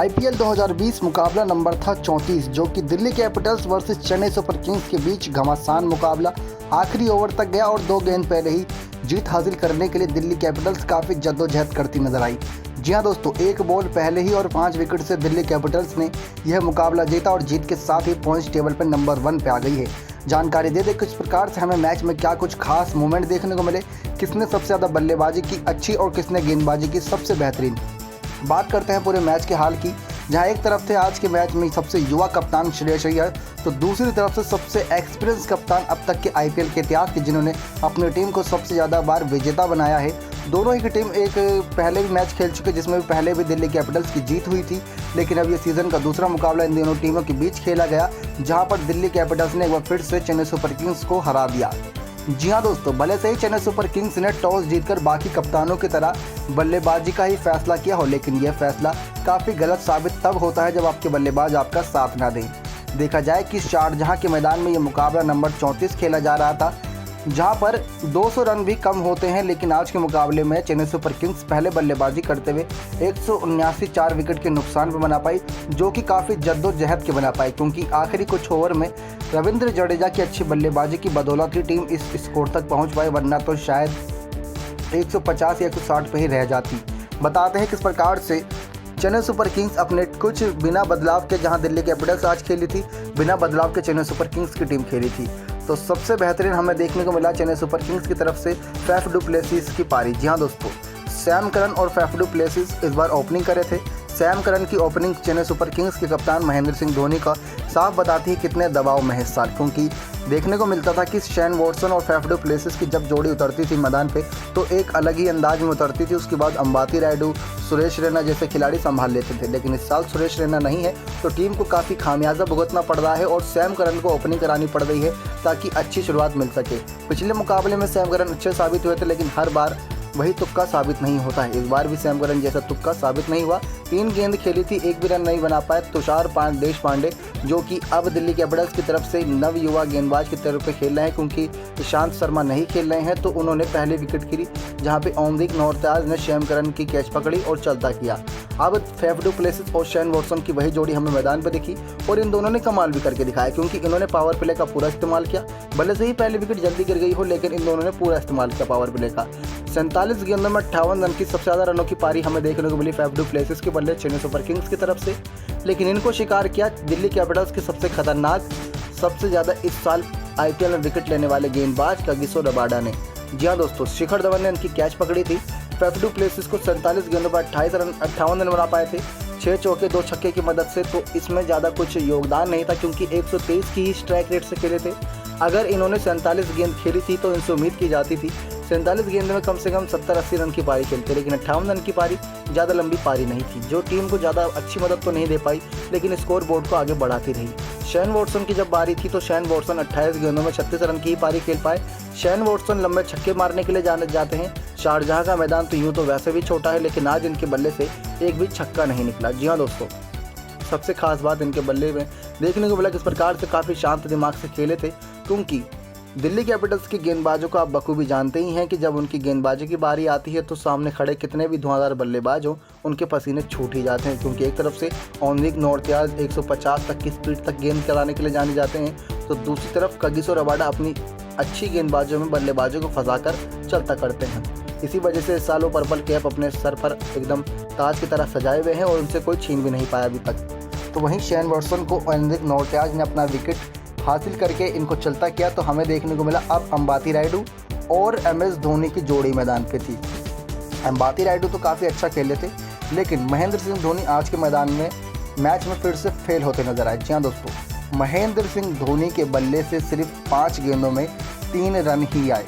IPL 2020 मुकाबला number था 34, जो कि Delhi Capitals versus Chennai super Kings के बीच घमासान मुकाबला आखिरी ओवर तक गया और 2 गेंद पहले ही जीत हासिल करने के लिए दिल्ली कैपिटल्स काफ़ी जद्दोजहद करती नजर आई। जी हां दोस्तों, 1 बॉल पहले ही और 5 विकेट से दिल्ली कैपिटल्स ने यह मुकाबला जीता और जीत के साथ ही पॉइंट्स टेबल पर नंबर 1 पे आ गई है। जानकारी दे दें किस प्रकार से हमें मैच में क्या कुछ खास मोमेंट देखने को मिले, किसने सबसे ज़्यादा बल्लेबाजी की अच्छी और किसने गेंदबाजी की सबसे बेहतरीन। बात करते हैं पूरे मैच के हाल की, जहां एक तरफ थे आज के मैच में सबसे युवा कप्तान श्रेयस अय्यर, तो दूसरी तरफ से सबसे एक्सपीरियंस कप्तान अब तक के आईपीएल के इतिहास के, जिन्होंने अपनी टीम को सबसे ज़्यादा बार विजेता बनाया है। दोनों ही की टीम एक पहले भी मैच खेल चुके, जिसमें भी पहले भी दिल्ली कैपिटल्स की जीत हुई थी, लेकिन अब ये सीज़न का दूसरा मुकाबला इन दोनों टीमों के बीच खेला गया, जहाँ पर दिल्ली कैपिटल्स ने एक बार फिर से चेन्नई सुपर किंग्स को हरा दिया। जी हाँ दोस्तों, भले से ही चेन्नई सुपर किंग्स ने टॉस जीतकर बाकी कप्तानों की तरह बल्लेबाजी का ही फैसला किया हो, लेकिन यह फैसला काफ़ी गलत साबित तब होता है जब आपके बल्लेबाज आपका साथ ना दें। देखा जाए कि शारजाह के मैदान में यह मुकाबला नंबर 34 खेला जा रहा था, जहां पर 200 रन भी कम होते हैं, लेकिन आज के मुकाबले में चेन्नई सुपर किंग्स पहले बल्लेबाजी करते हुए 179 4 विकेट के नुकसान पर बना पाई, जो कि काफ़ी जद्दोजहद के बना पाई, क्योंकि आखिरी कुछ ओवर में रविंद्र जडेजा की अच्छी बल्लेबाजी की बदौलत ही टीम इस स्कोर तक पहुंच पाई, वरना तो शायद 150 या 160 पे ही रह जाती। बताते हैं किस प्रकार से चेन्नई सुपर किंग्स अपने कुछ बिना बदलाव के, जहां दिल्ली कैपिटल्स आज खेली थी, बिना बदलाव के चेन्नई सुपर किंग्स की टीम खेली थी। तो सबसे बेहतरीन हमें देखने को मिला चेन्नई सुपर किंग्स की तरफ से फैफ डू प्लेसिस की पारी। जी हाँ दोस्तों, सैम करन और फैफ डू प्लेसिस इस बार ओपनिंग करे थे। सैम करन की ओपनिंग चेन्नई सुपर किंग्स के कप्तान महेंद्र सिंह धोनी का साफ बताती है कितने दबाव में है इस साल, क्योंकि देखने को मिलता था कि शेन वॉटसन और फैफ डू प्लेसिस की जब जोड़ी उतरती थी मैदान पे तो एक अलग ही अंदाज में उतरती थी। उसके बाद अंबाती रायडू, सुरेश रैना जैसे खिलाड़ी संभाल लेते थे, लेकिन इस साल सुरेश रैना नहीं है, तो टीम को काफ़ी खामियाजा भुगतना पड़ रहा है और सैम करन को ओपनिंग करानी पड़ रही है ताकि अच्छी शुरुआत मिल सके। पिछले मुकाबले में सैम करन अच्छे साबित हुए थे, लेकिन हर बार वही तुक्का साबित नहीं होता है। इस बार भी सैम करन जैसा तुक्का साबित नहीं हुआ। 3 गेंद खेली थी, 1 भी रन नहीं बना पाए तुषार देशपांडे, जो कि अब दिल्ली कैपिटल्स की तरफ से नव युवा गेंदबाज की तरफ पे खेल रहे हैं, क्योंकि ईशांत शर्मा नहीं खेल रहे हैं, तो उन्होंने पहले विकेट गिरी, जहां पे ओमदीप नौरताज ने सैम करन की कैच पकड़ी और चलता किया। अब फैफ डू प्लेसिस और शेन वॉटसन की वही जोड़ी हमें मैदान पर दिखी और इन दोनों ने कमाल भी करके दिखाया, क्योंकि इन्होंने पावर प्ले का पूरा इस्तेमाल किया। भले से ही पहले विकेट जल्दी गिर गई हो, लेकिन इन दोनों ने पूरा इस्तेमाल किया पावर प्ले का। 47 गेंदों में 58 रन की सबसे ज़्यादा रनों की पारी हमें देखने को मिली फैफ डू प्लेसिस के बल्ले चेन्नई सुपर किंग्स की तरफ से, लेकिन इनको शिकार किया दिल्ली कैपिटल्स के सबसे खतरनाक, सबसे ज़्यादा इस साल आईपीएल में विकेट लेने वाले गेंदबाज कागिसो रबाडा ने। जी हाँ दोस्तों, शिखर धवन ने इनकी कैच पकड़ी थी। फैफ डू प्लेसिस को 47 गेंदों पर 58 रन बना पाए थे, 6 चौके 2 छक्के की मदद से, तो इसमें ज़्यादा कुछ योगदान नहीं था, क्योंकि 123 की ही स्ट्राइक रेट से खेले थे। अगर इन्होंने 47 गेंद खेली थी तो इनसे उम्मीद की जाती थी 47 गेंद में कम से कम 70-80 रन की पारी खेलते, लेकिन 58 रन की पारी ज़्यादा लंबी पारी नहीं थी, जो टीम को ज़्यादा अच्छी मदद तो नहीं दे पाई, लेकिन स्कोर बोर्ड को आगे बढ़ाती रही। शेन वॉटसन की जब बारी थी तो शेन वॉटसन 28 गेंदों में 36 रन की ही पारी खेल पाए। शेन वॉटसन लंबे छक्के मारने के लिए जाने जाते हैं। शारजाह का मैदान तो यूँ तो वैसे भी छोटा है, लेकिन आज इनके बल्ले से एक भी छक्का नहीं निकला। जी हाँ दोस्तों, सबसे खास बात इनके बल्ले में देखने को मिला किस प्रकार से काफ़ी शांत दिमाग से खेले थे, क्योंकि दिल्ली कैपिटल्स के गेंदबाजों को आप बखूबी जानते ही हैं कि जब उनकी गेंदबाजी की बारी आती है तो सामने खड़े कितने भी धुआंधार बल्लेबाज हों, उनके पसीने छूट ही जाते हैं, क्योंकि एक तरफ से ओमदीप नौरताज 150 तक की स्पीड तक गेंद चलाने के लिए जाने जाते हैं, तो दूसरी तरफ कागिसो रबाडा अपनी अच्छी गेंदबाजों में बल्लेबाजों को फंसाकर चलता करते हैं। इसी वजह से इस साल वो पर्पल कैप अपने सर पर एकदम ताज की तरह सजाए हुए हैं और उनसे कोई छीन भी नहीं पाया अभी तक। तो वहीं शेन वॉटसन को ओमदीप नौरताज ने अपना विकेट हासिल करके इनको चलता किया, तो हमें देखने को मिला अब अंबाती रायडू और MS धोनी की जोड़ी मैदान पे थी। अंबाती रायडू तो काफ़ी अच्छा खेले थे, लेकिन महेंद्र सिंह धोनी आज के मैदान में मैच में फिर से फेल होते नजर आए। जी हाँ दोस्तों, महेंद्र सिंह धोनी के बल्ले से सिर्फ 5 गेंदों में 3 रन ही आए।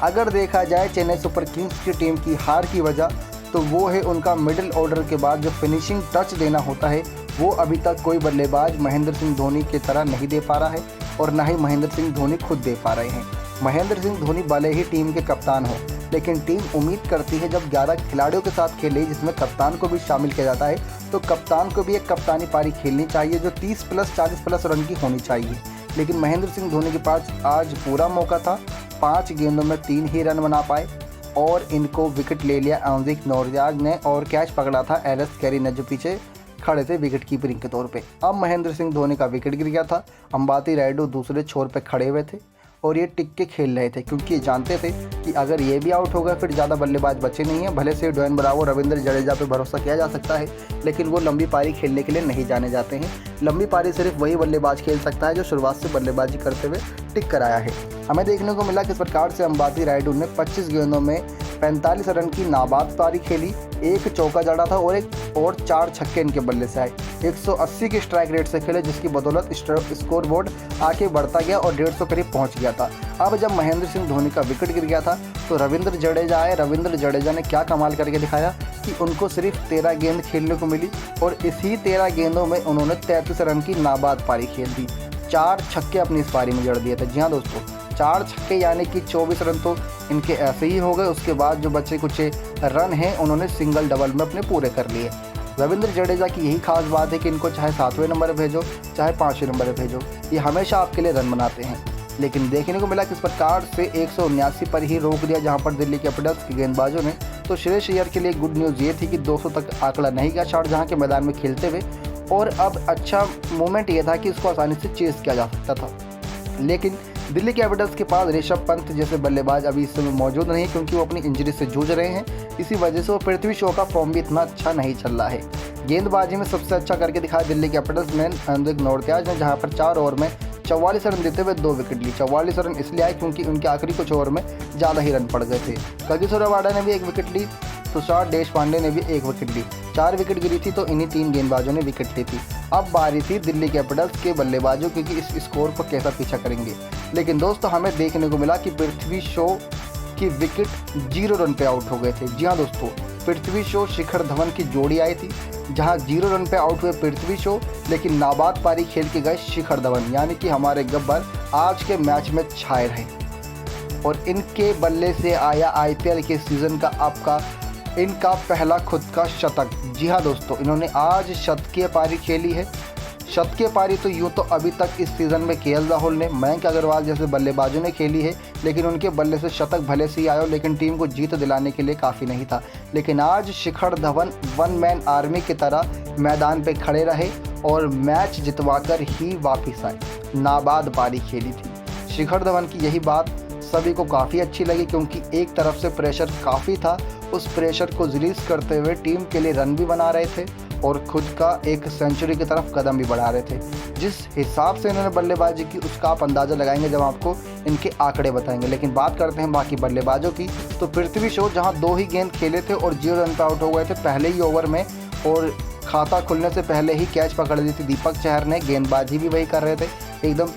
अगर देखा जाए चेन्नई सुपर किंग्स की टीम की हार की वजह, तो वो है उनका मिडिल ऑर्डर के बाद जो फिनिशिंग टच देना होता है, वो अभी तक कोई बल्लेबाज महेंद्र सिंह धोनी की तरह नहीं दे पा रहा है, और ना ही महेंद्र सिंह धोनी खुद दे पा रहे हैं। महेंद्र सिंह धोनी भले ही टीम के कप्तान हो, लेकिन टीम उम्मीद करती है जब 11 खिलाड़ियों के साथ खेले, जिसमें कप्तान को भी शामिल किया जाता है, तो कप्तान को भी एक कप्तानी पारी खेलनी चाहिए जो 30+ 40+ रन की होनी चाहिए। लेकिन महेंद्र सिंह धोनी के पास आज पूरा मौका था, 5 गेंदों में 3 ही रन बना पाए और इनको विकेट ले लिया ओमदीप नौरताज ने और कैच पकड़ा था एलिस कैरी ने, जो पीछे खड़े थे विकेट कीपिंग के तौर पे। अब महेंद्र सिंह धोनी का विकेट गिर गया था, अंबाती रायडू दूसरे छोर पे खड़े हुए थे और ये टिक के खेल रहे थे, क्योंकि ये जानते थे कि अगर ये भी आउट हो गए फिर ज़्यादा बल्लेबाज बचे नहीं हैं। भले से ड्वेन ब्रावो, रविंद्र जडेजा पे भरोसा किया जा सकता है, लेकिन वो लंबी पारी खेलने के लिए नहीं जाने जाते हैं। लंबी पारी सिर्फ वही बल्लेबाज खेल सकता है जो शुरुआत से बल्लेबाजी करते हुए टिक कर आया है। हमें देखने को मिला कि इस प्रकार से अंबाती रायडू ने 25 गेंदों में 45 रन की नाबाद पारी खेली, एक चौका जड़ा था और 4 छक्के इनके बल्ले से आए। 180 की स्ट्राइक रेट से खेले, जिसकी बदौलत स्कोर बोर्ड आगे बढ़ता गया और 150 करीब पहुंच गया था। अब जब महेंद्र सिंह धोनी का विकेट गिर गया था तो रविंद्र जडेजा आए। रविंद्र जडेजा ने क्या कमाल करके दिखाया कि उनको सिर्फ 13 गेंद खेलने को मिली और इसी 13 गेंदों में उन्होंने 33 रन की नाबाद पारी खेल दी। 4 छक्के अपनी इस पारी में जड़ दिए थे। जी हाँ दोस्तों, 4 छक्के यानी कि 24 रन तो इनके ऐसे ही हो गए। उसके बाद जो बचे कुछ रन हैं उन्होंने सिंगल डबल में अपने पूरे कर लिए। रविंद्र जडेजा की यही खास बात है कि इनको चाहे 7वें नंबर पर भेजो चाहे 5वें नंबर पर भेजो, ये हमेशा आपके लिए रन बनाते हैं। लेकिन देखने को मिला कि इस प्रकार से 179 पर ही रोक दिया जहां पर दिल्ली कैपिटल्स के गेंदबाजों ने। तो श्रेयस अय्यर के लिए गुड न्यूज़ ये थी कि 200 तक आंकड़ा नहीं गया शारजाह के मैदान में खेलते हुए, और अब अच्छा मोमेंट ये था कि इसको आसानी से चेस किया जा सकता था। लेकिन दिल्ली कैपिटल्स के पास ऋषभ पंत जैसे बल्लेबाज अभी इस समय मौजूद नहीं है, क्योंकि वो अपनी इंजरी से जूझ रहे हैं। इसी वजह से वो पृथ्वी शॉ का फॉर्म भी इतना अच्छा नहीं चल रहा है। गेंदबाजी में सबसे अच्छा करके दिखाया दिल्ली कैपिटल्स में अंद्रिक नोर्त्याज ने, जहां पर 4 ओवर में 44 रन देते हुए 2 विकेट ली। 44 रन इसलिए आए क्योंकि उनके आखिरी कुछ ओवर में ज़्यादा ही रन पड़ गए थे। कगिसो रबाडा ने भी 1 विकेट ली, तुषार देशपांडे ने भी 1 विकेट ली। 4 विकेट गिरी थी तो इन्हीं 3 गेंदबाजों ने विकेट ली थी। अब बारी थी दिल्ली कैपिटल्स के बल्लेबाजों की कि इस स्कोर को कैसा पीछा करेंगे। लेकिन दोस्तों, हमें देखने को मिला कि पृथ्वी शॉ की विकेट 0 रन पे आउट हो गए थे। जी हाँ दोस्तों, पृथ्वी शॉ शिखर धवन की जोड़ी आई थी, जहां 0 रन पे आउट हुए पृथ्वी शॉ, लेकिन नाबाद पारी खेल के गए शिखर धवन, यानी कि हमारे गब्बर आज के मैच में छाए रहे। और इनके बल्ले से आया IPL के सीज़न का इनका पहला खुद का शतक। जी हाँ दोस्तों, इन्होंने आज शतकीय पारी खेली है। शतकीय पारी तो यूँ तो अभी तक इस सीज़न में KL राहुल ने, मयंक अग्रवाल जैसे बल्लेबाजों ने खेली है, लेकिन उनके बल्ले से शतक भले से ही आया, लेकिन टीम को जीत दिलाने के लिए काफ़ी नहीं था। लेकिन आज शिखर धवन 1 मैन आर्मी की तरह मैदान पे खड़े रहे और मैच जितवाकर ही वापस आए। नाबाद पारी खेली थी शिखर धवन की। यही बात सभी को काफ़ी अच्छी लगी, क्योंकि एक तरफ से प्रेशर काफ़ी था, उस प्रेशर को रिलीज़ करते हुए टीम के लिए रन भी बना रहे थे और खुद का एक सेंचुरी की तरफ कदम भी बढ़ा रहे थे। जिस हिसाब से इन्होंने बल्लेबाजी की उसका आप अंदाज़ा लगाएंगे जब आपको इनके आंकड़े बताएंगे। लेकिन बात करते हैं बाकी बल्लेबाजों की, तो पृथ्वी शॉ जहां 2 ही गेंद खेले थे और 0 रन पर आउट हो गए थे पहले ही ओवर में, और खाता खुलने से पहले ही कैच पकड़ ली थी दीपक चहर ने। गेंदबाजी भी वही कर रहे थे, एकदम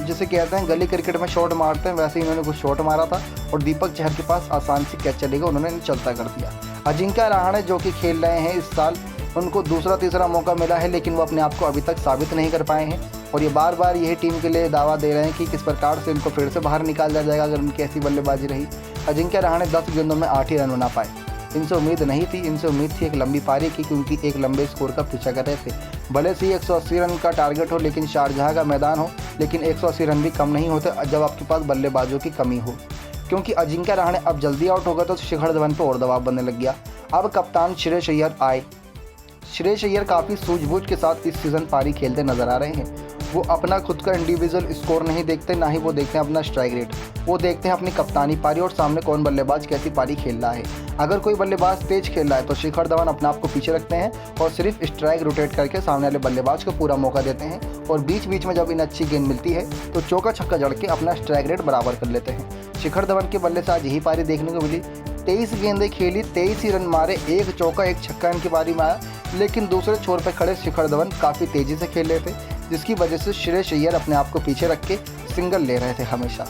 जिसे कहते हैं गली क्रिकेट में शॉट मारते हैं, वैसे ही इन्होंने कुछ शॉट मारा था और दीपक चहर के पास आसान सी कैच चलेगा, उन्होंने चलता कर दिया। अजिंक्य रहाणे जो कि खेल रहे हैं इस साल, उनको दूसरा तीसरा मौका मिला है, लेकिन वो अपने आप को अभी तक साबित नहीं कर पाए हैं और ये बार बार यही टीम के लिए दावा दे रहे हैं कि किस प्रकार से इनको फिर से बाहर निकाल दिया जाएगा अगर उनकी ऐसी बल्लेबाजी रही। अजिंक्य रहाणे 10 गेंदों में 8 ही रन बना पाए। इनसे उम्मीद नहीं थी, इनसे उम्मीद थी एक लंबी पारी की, क्योंकि एक लंबे स्कोर का पीछा कर रहे थे। भले से 180 रन का टारगेट हो, लेकिन शारजाह का मैदान हो, लेकिन 180 रन भी कम नहीं होते जब आपके पास बल्लेबाजों की कमी हो। क्योंकि अजिंक्य रहाणे अब जल्दी आउट हो गए तो शिखर धवन पर और दबाव बनने लग गया। अब कप्तान श्रेयस अय्यर आए। श्रेयस अय्यर काफ़ी सूझबूझ के साथ इस सीज़न पारी खेलते नजर आ रहे हैं। वो अपना खुद का इंडिविजुअल स्कोर नहीं देखते, ना ही वो देखते हैं अपना स्ट्राइक रेट, वो देखते हैं अपनी कप्तानी पारी और सामने कौन बल्लेबाज कैसी पारी खेल रहा है। अगर कोई बल्लेबाज तेज खेल रहा है तो शिखर धवन अपने आप को पीछे रखते हैं और सिर्फ स्ट्राइक रोटेट करके सामने वाले बल्लेबाज को पूरा मौका देते हैं, और बीच बीच में जब इन्हें अच्छी गेंद मिलती है तो चौका छक्का जड़ के अपना स्ट्राइक रेट बराबर कर लेते हैं। शिखर धवन के बल्ले से आज यही पारी देखने को मिली। 23 गेंदें खेली, 23 ही रन मारे, 1 चौका 1 छक्का इनकी पारी में आया, लेकिन दूसरे छोर पर खड़े शिखर धवन काफ़ी तेज़ी से खेल रहे थे, जिसकी वजह से श्रेयस अय्यर अपने आप को पीछे रख के सिंगल ले रहे थे हमेशा।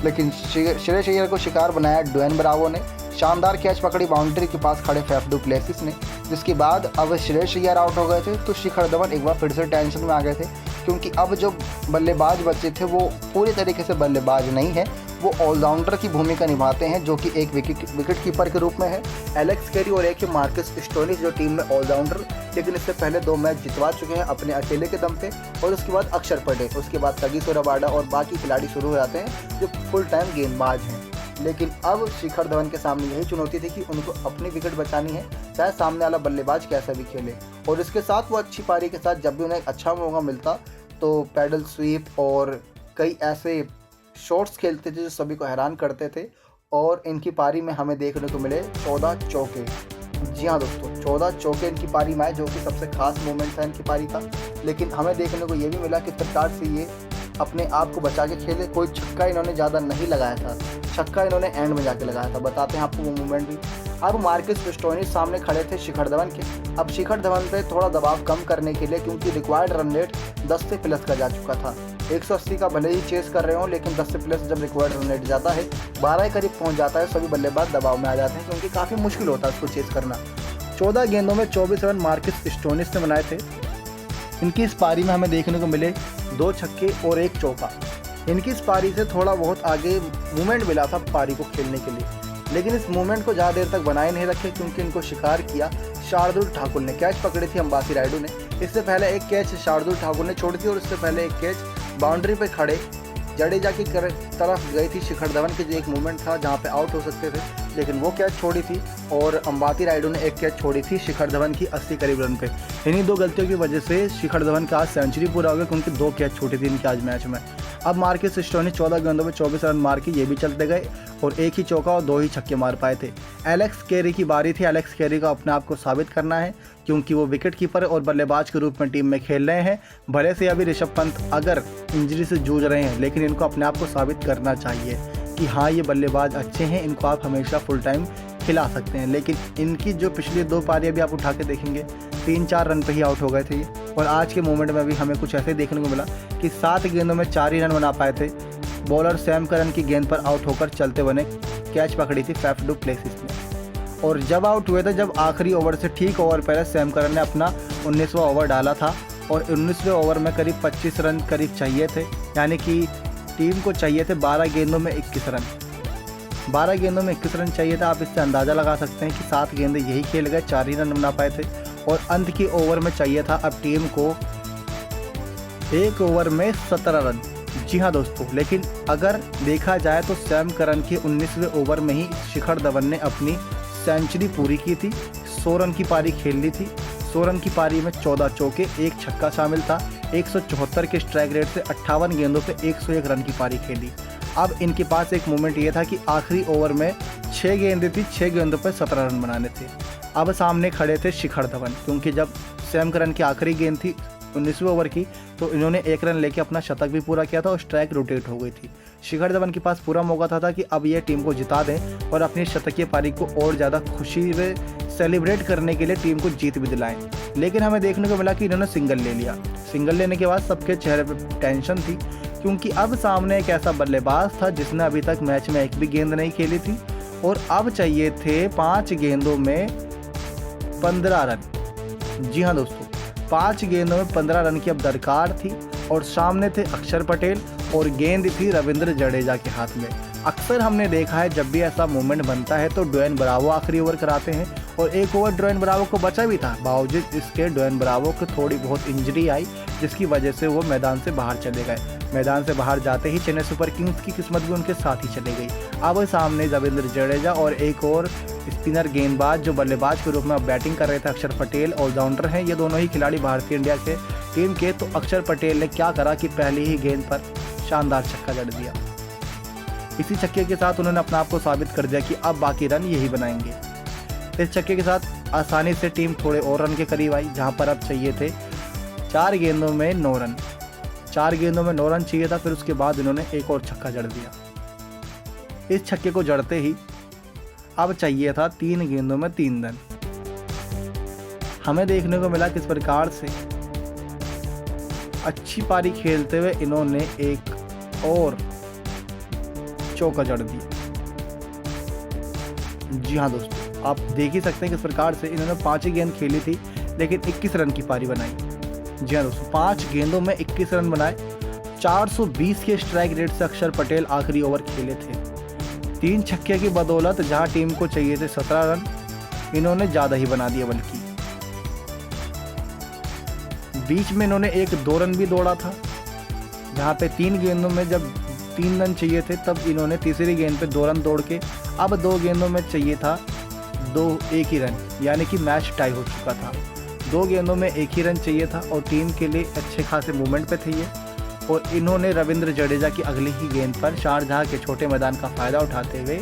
लेकिन श्रेयस अय्यर को शिकार बनाया ड्वेन ब्रावो ने। शानदार कैच पकड़ी बाउंड्री के पास खड़े फैफ डू प्लेसिस ने, जिसके बाद अब श्रेयस अय्यर आउट हो गए थे तो शिखर धवन एक बार फिर से टेंशन में आ गए थे, क्योंकि अब जो बल्लेबाज बचे थे वो पूरी तरीके से बल्लेबाज नहीं है, वो ऑलराउंडर की भूमिका निभाते हैं, जो कि एक विकेट कीपर के रूप में है एलेक्स कैरी और एक है मार्कस स्टोनिस जो टीम में ऑलराउंडर, लेकिन इससे पहले 2 मैच जितवा चुके हैं अपने अकेले के दम पे। और उसके बाद अक्षर पटेल, उसके बाद कगिसो रबाडा और बाकी खिलाड़ी शुरू हो जाते हैं जो फुल टाइम गेंदबाज हैं। लेकिन अब शिखर धवन के सामने यही चुनौती थी कि उनको अपनी विकेट बचानी है, चाहे सामने वाला बल्लेबाज कैसा भी खेले। और इसके साथ वो अच्छी पारी के साथ जब भी उन्हें अच्छा मौका मिलता तो पैडल स्वीप और कई ऐसे शॉट्स खेलते थे जो सभी को हैरान करते थे। और इनकी पारी में हमें देखने को मिले 14 चौके। जी हाँ दोस्तों, 14 चौके इनकी पारी में आए, जो कि सबसे खास मोमेंट था इनकी पारी का। लेकिन हमें देखने को ये भी मिला किस प्रकार से ये अपने आप को बचा के खेले। कोई छक्का इन्होंने ज़्यादा नहीं लगाया था, छक्का इन्होंने एंड में जाके लगाया था। बताते हैं आपको वो मोमेंट भी। अब मार्कस स्टोइनिस सामने खड़े थे शिखर धवन के। अब शिखर धवन पे थोड़ा दबाव कम करने के लिए, क्योंकि रिक्वायर्ड रन रेट 10 से प्लस का जा चुका था। 180 का भले ही चेस कर रहे हो, लेकिन 10 से प्लस जब रिक्वायर्ड रन रेट जाता है, 12 के करीब पहुंच जाता है, सभी बल्लेबाज दबाव में आ जाते हैं, क्योंकि काफ़ी मुश्किल होता है उसको चेस करना। 14 गेंदों में 24 रन मार्कस स्टोइनिस ने बनाए थे। इनकी इस पारी में हमें देखने को मिले 2 छक्के और 1 चौका। इनकी इस पारी से थोड़ा बहुत आगे मूवमेंट मिला था पारी को खेलने के लिए, लेकिन इस मूवमेंट को ज़्यादा देर तक बनाए नहीं रखे, क्योंकि इनको शिकार किया शार्दुल ठाकुर ने। कैच पकड़ी थी अंबाती रायडू ने। इससे पहले एक कैच शार्दुल ठाकुर ने छोड़ी थी, और इससे पहले एक कैच बाउंड्री पे खड़े जडेजा की तरफ गई थी शिखर धवन की, जो एक मूवमेंट था जहाँ पे आउट हो सकते थे, लेकिन वो कैच छोड़ी थी। और अंबाती रायडू ने एक कैच छोड़ी थी शिखर धवन की 80 करीब रन पे। इन्हीं 2 गलतियों की वजह से शिखर धवन का आज सेंचुरी पूरा हो गया, क्योंकि 2 कैच छोड़ी थी इनके आज मैच में। अब मार्कस स्टोइनिस 14 गेंदों में 24 रन मार के ये भी चलते गए, और 1 ही चौका और 2 ही छक्के मार पाए थे। एलेक्स कैरी की बारी थी। एलेक्स कैरी को अपने आप को साबित करना है, क्योंकि वो विकेट कीपर और बल्लेबाज के रूप में टीम में खेल रहे हैं। भले से अभी ऋषभ पंत अगर इंजरी से जूझ रहे हैं, लेकिन इनको अपने आप को साबित करना चाहिए कि हाँ, ये बल्लेबाज अच्छे हैं, इनको आप हमेशा फुल टाइम खिला सकते हैं। लेकिन इनकी जो पिछली 2 पारियां भी आप उठा के देखेंगे, 3-4 रन पे ही आउट हो गए थे ये। और आज के मोमेंट में भी हमें कुछ ऐसे देखने को मिला कि 7 गेंदों में 4 ही रन बना पाए थे। बॉलर सैम करन की गेंद पर आउट होकर चलते बने, कैच पकड़ी थी फैफ डू प्लेसिस ने। और जब आउट हुए थे, जब आखिरी ओवर से ठीक ओवर पहले सैम करन ने अपना 19वां ओवर डाला था, और 19वें ओवर में करीब 25 रन करीब चाहिए थे, यानी कि टीम को चाहिए थे 12 गेंदों में 21 रन। 12 गेंदों में 21 रन चाहिए था। आप इससे अंदाज़ा लगा सकते हैं कि 7 गेंदें यही खेल गए, 4 ही रन बना पाए थे। और अंत की ओवर में चाहिए था अब टीम को 1 ओवर में 17 रन। जी हाँ दोस्तों, लेकिन अगर देखा जाए तो सैम करन के 19वें ओवर में ही शिखर धवन ने अपनी सेंचुरी पूरी की थी। 100 रन की पारी खेल ली थी। 100 रन की पारी में 14 चौके, 1 छक्का शामिल था। 174 के स्ट्राइक रेट से 58 गेंदों पे 101 रन की पारी खेली। अब इनके पास एक मोमेंट ये था कि आखिरी ओवर में 6 गेंदें थी, 6 गेंदों पर 17 रन बनाने थे। अब सामने खड़े थे शिखर धवन, क्योंकि जब सैम करन की आखिरी गेंद थी 19वें ओवर की, तो इन्होंने 1 रन लेके अपना शतक भी पूरा किया था और स्ट्राइक रोटेट हो गई थी। शिखर धवन के पास पूरा मौका था कि अब ये टीम को जिता दें और अपनी शतकीय पारी को और ज़्यादा खुशी से सेलिब्रेट करने के लिए टीम को जीत भी दिलाएं। लेकिन हमें देखने को मिला कि इन्होंने सिंगल ले लिया। सिंगल लेने के बाद सबके चेहरे पर टेंशन थी, क्योंकि अब सामने एक ऐसा बल्लेबाज था जिसने अभी तक मैच में एक भी गेंद नहीं खेली थी, और अब चाहिए थे 5 गेंदों में 15 रन। जी हाँ दोस्तों, 5 गेंदों में 15 रन की अब दरकार थी, और सामने थे अक्षर पटेल और गेंद थी रविंद्र जडेजा के हाथ में। अक्सर हमने देखा है जब भी ऐसा मोमेंट बनता है तो ड्वेन ब्रावो आखिरी ओवर कराते हैं, और 1 ओवर ड्वेन ब्रावो को बचा भी था। बावजूद इसके ड्वेन ब्रावो को थोड़ी बहुत इंजरी आई, जिसकी वजह से वो मैदान से बाहर चले गए। मैदान से बाहर जाते ही चेन्नई सुपर किंग्स की किस्मत भी उनके साथ ही चली गई। अब सामने रविंद्र जडेजा और एक और स्पिनर गेंदबाज जो बल्लेबाज के रूप में अब बैटिंग कर रहे थे, अक्षर पटेल ऑलराउंडर हैं। ये दोनों ही खिलाड़ी भारतीय इंडिया के टीम के। तो अक्षर पटेल ने क्या करा कि पहली ही गेंद पर शानदार छक्का जड़ दिया। इसी छक्के के साथ उन्होंने अपने आप को साबित कर दिया कि अब बाकी रन यही बनाएंगे। इस छक्के के साथ आसानी से टीम थोड़े और रन के करीब आई, जहां पर अब चाहिए थे 4 गेंदों में 9 रन। 4 गेंदों में 9 रन चाहिए था। फिर उसके बाद इन्होंने एक और छक्का जड़ दिया। इस छक्के को जड़ते ही अब चाहिए था 3 गेंदों में 3 रन। हमें देखने को मिला किस प्रकार से अच्छी पारी खेलते हुए इन्होंने एक और चौका जड़ दिया। जी हाँ दोस्तों, आप देख ही सकते हैं किस प्रकार से इन्होंने 5 ही गेंद खेली थी, लेकिन 21 रन की पारी बनाई। जी हाँ दोस्तों, 5 गेंदों में 21 रन बनाए। 420 के स्ट्राइक रेट से अक्षर पटेल आखिरी ओवर खेले थे। 3 छक्के की बदौलत जहां टीम को चाहिए थे 17 रन, इन्होंने ज़्यादा ही बना दिया। बल्कि बीच में इन्होंने 1-2 रन भी दौड़ा था, जहां पे 3 गेंदों में जब 3 रन चाहिए थे, तब इन्होंने तीसरी गेंद पे 2 रन दौड़ के अब 2 गेंदों में चाहिए था 1 ही रन, यानी कि मैच टाई हो चुका था। 2 गेंदों में 1 ही रन चाहिए था और टीम के लिए अच्छे खासे मूवमेंट पे थे ये। और इन्होंने रविंद्र जडेजा की अगली ही गेंद पर शारजाह के छोटे मैदान का फ़ायदा उठाते हुए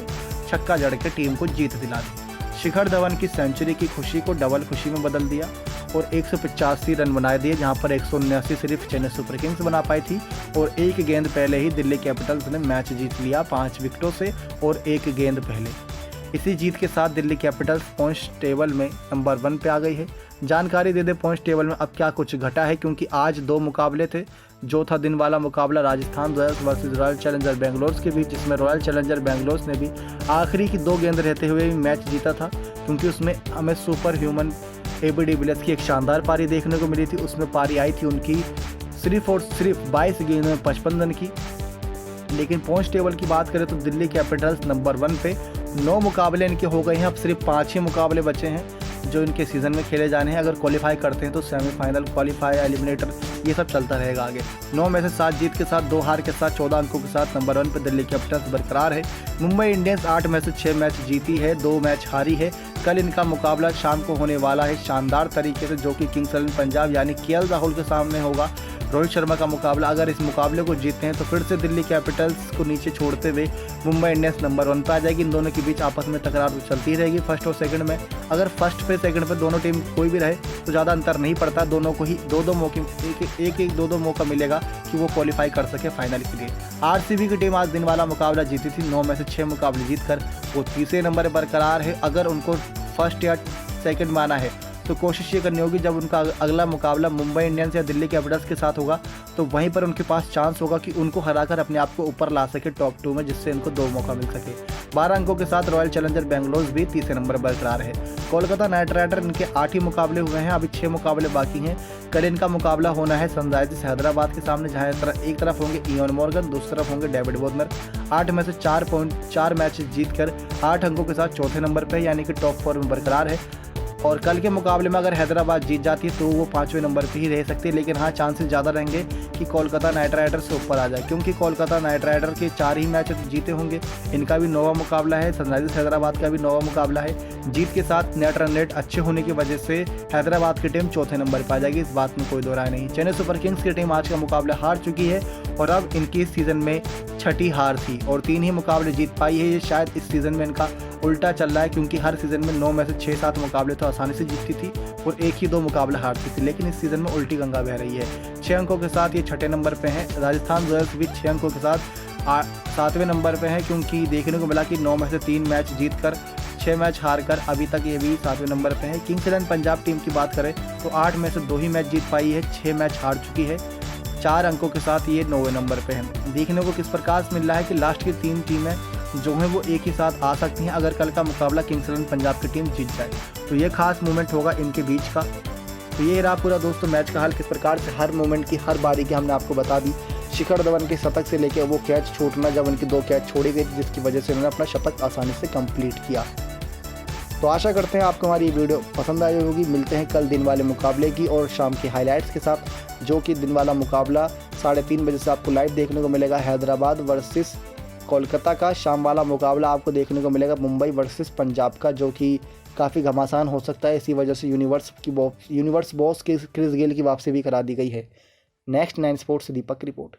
छक्का जड़ के टीम को जीत दिला दी। शिखर धवन की सेंचुरी की खुशी को डबल खुशी में बदल दिया और 185 रन बना दिए, जहां पर 179 सिर्फ चेन्नई सुपर किंग्स बना पाई थी। और 1 गेंद पहले ही दिल्ली कैपिटल्स ने मैच जीत लिया 5 विकेटों से और 1 गेंद पहले। इसी जीत के साथ दिल्ली कैपिटल्स पॉइंट्स टेबल में नंबर 1 पे आ गई है। जानकारी दे दे पॉइंट्स टेबल में अब क्या कुछ घटा है, क्योंकि आज 2 मुकाबले थे। जो था दिन वाला मुकाबला Rajasthan Royals versus royal challenger Bangalore के बीच, जिसमें रॉयल चैलेंजर बेंगलोर ने भी आखिरी की 2 गेंद रहते हुए भी मैच जीता था, क्योंकि उसमें हमें सुपर ह्यूमन AB डिविलियर्स की एक शानदार पारी देखने को मिली थी। उसमें पारी आई थी उनकी सिर्फ और सिर्फ 22 गेंद में 55 रन की। लेकिन पॉइंट्स टेबल की बात करें तो दिल्ली कैपिटल्स नंबर 1 पे 9 मुकाबले इनके हो गए हैं। अब सिर्फ 5 ही मुकाबले बचे हैं जो इनके सीज़न में खेले जाने हैं। अगर क्वालिफाई करते हैं तो सेमीफाइनल, क्वालिफाई, एलिमिनेटर, ये सब चलता रहेगा आगे। 9 में से 7 जीत के साथ 2 हार के साथ 14 अंकों के साथ नंबर 1 पर दिल्ली कैपिटल्स बरकरार है। मुंबई इंडियंस 8 में से 6 मैच जीती है, 2 मैच हारी है। कल इनका मुकाबला शाम को होने वाला है शानदार तरीके से, जो कि किंग्स 11 पंजाब यानी KL राहुल के सामने होगा। रोहित शर्मा का मुकाबला, अगर इस मुकाबले को जीतते हैं तो फिर से दिल्ली कैपिटल्स को नीचे छोड़ते हुए मुंबई इंडियंस नंबर 1 पर आ जाएगी। इन दोनों के बीच आपस में तकरार तो चलती रहेगी फर्स्ट और सेकंड में। अगर फर्स्ट पे सेकंड पे दोनों टीम कोई भी रहे तो ज़्यादा अंतर नहीं पड़ता, दोनों को ही 2-2 मौके, एक 2-2 मौका मिलेगा कि वो क्वालिफाई कर सके फाइनल के लिए। RCB की टीम आज दिन वाला मुकाबला जीती थी, 9 में से 6 मुकाबले जीतकर वो तीसरे नंबर पर बरकरार है। अगर उनको फर्स्ट या सेकंड माना है तो कोशिश ये करनी होगी जब उनका अगला मुकाबला मुंबई इंडियंस या दिल्ली कैपिटल्स के साथ होगा तो वहीं पर उनके पास चांस होगा कि उनको हराकर अपने आप को ऊपर ला सके टॉप 2 में, जिससे इनको 2 मौका मिल सके। 12 अंकों के साथ रॉयल चैलेंजर बेंगलोर भी तीसरे नंबर पर बरकरार है। कोलकाता नाइट राइडर, इनके 8 ही मुकाबले हुए हैं, अभी 6 मुकाबले बाकी हैं। कल इनका मुकाबला होना है सनराइजर्स हैदराबाद के सामने, जहाँ एक तरफ होंगे इयान मॉर्गन, दूसरी तरफ होंगे डेविड वॉर्नर। 8 में से 4 मैच जीतकर 8 अंकों के साथ चौथे नंबर पर, यानी कि टॉप 4 में बरकरार है। और कल के मुकाबले में अगर हैदराबाद जीत जाती है तो वो 5वें नंबर पे ही रह सकती है, लेकिन हाँ चांसेस ज़्यादा रहेंगे कि कोलकाता नाइट राइडर से ऊपर आ जाए, क्योंकि कोलकाता नाइट राइडर के 4 ही मैच जीते होंगे। इनका भी 9वां मुकाबला है, सनराइजर्स हैदराबाद का भी 9वां मुकाबला है। जीत के साथ नेट रन रेट अच्छे होने की वजह से हैदराबाद की टीम चौथे नंबर पर आ जाएगी, इस बात में कोई दो राय नहीं। चेन्नई सुपर किंग्स की टीम आज का मुकाबला हार चुकी है और अब इनकी इस सीज़न में 6ठी हार थी और 3 ही मुकाबले जीत पाई है। ये शायद इस सीज़न में इनका उल्टा चल रहा है, क्योंकि हर सीज़न में 9 में से 6-7 मुकाबले तो आसानी से जीतती थी और 1 ही 2 मुकाबले हारती थी, लेकिन इस सीज़न में उल्टी गंगा बह रही है। 6 अंकों के साथ ये 6ठे नंबर पे हैं। राजस्थान रॉयल्स भी 6 अंकों के साथ 7वें नंबर पे हैं, क्योंकि देखने को मिला कि 9 में से 3 मैच जीतकर 6 मैच हारकर अभी तक ये भी 7वें नंबर पे है। किंग्स 11 पंजाब टीम की बात करें तो 8 में से 2 ही मैच जीत पाई है, 6 मैच हार चुकी है। 4 अंकों के साथ ये 9वें नंबर पे हैं। देखने को किस प्रकार से मिल रहा है कि लास्ट की 3 टीमें जो हैं वो एक ही साथ आ सकती हैं अगर कल का मुकाबला किंग्स 11 पंजाब की टीम जीत जाए, तो ये खास मूवमेंट होगा इनके बीच का। तो ये रहा पूरा दोस्तों मैच का हाल, किस प्रकार से हर मूवमेंट की हर बारी की हमने आपको बता दी। शिखर धवन के शतक से लेकर वो कैच छूटना, जब उनकी 2 कैच छोड़ी गई जिसकी वजह से उन्होंने अपना शतक आसानी से कंप्लीट किया। तो आशा करते हैं आपको हमारी वीडियो पसंद आई होगी। मिलते हैं कल दिन वाले मुकाबले की और शाम के हाइलाइट्स के साथ, जो कि दिन वाला मुकाबला 3:30 बजे से आपको लाइव देखने को मिलेगा। हैदराबाद वर्सेस कोलकाता का शाम वाला मुकाबला आपको देखने को मिलेगा मुंबई वर्सेस पंजाब का, जो कि काफ़ी घमासान हो सकता है। इसी वजह से यूनिवर्स बॉस क्रिस गेल की वापसी भी करा दी गई है। नेक्स्ट 9 स्पोर्ट्स से दीपक की रिपोर्ट।